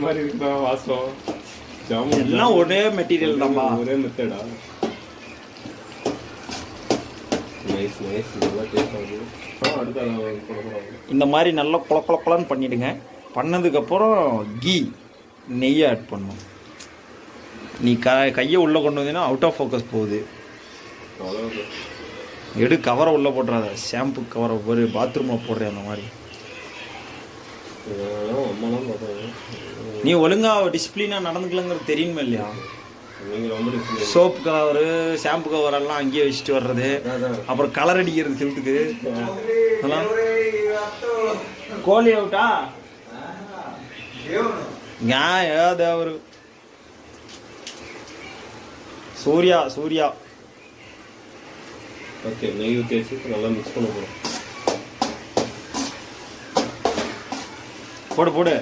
மாதிரி இருக்குண்ணா வாசம். எல்லாம் ஒரே மெட்டீரியல் தான்பா, ஒரே மெத்தடா. நைஸ் நைஸ், நல்லா டேஸ்ட் ஆகுது. இந்த மாதிரி நல்லா குளக்குளக்குளன்னு பண்ணிவிடுங்க. பண்ணதுக்கப்புறம் நெய்யை ஆட் பண்ணும். நீ கையை உள்ளே கொண்டு வந்தீங்கன்னா அவுட் ஆஃப் ஃபோக்கஸ் போகுது. எடு, கவரை உள்ளே போட்டுறாத. ஷாம்பு கவரை ஒரு பாத்ரூமில் போடுறேன் அந்த மாதிரி. நீ ஒழுங்கா டிசிப்ளினாக நடந்துக்கலங்கிறது தெரியுமா இல்லையா? சோப்பு கவரு ஷாம்பு கவரெல்லாம் அங்கேயே வச்சுட்டு வர்றது, அப்புறம் கலர் அடிக்கிறது சில்ட்டுக்கு. கோழி அவுட்டா ஏதாவது சூர்யா. ஓகே, நெய் ஊற்றி வச்சு நல்லா மிக்ஸ் பண்ண போகிறோம். போடு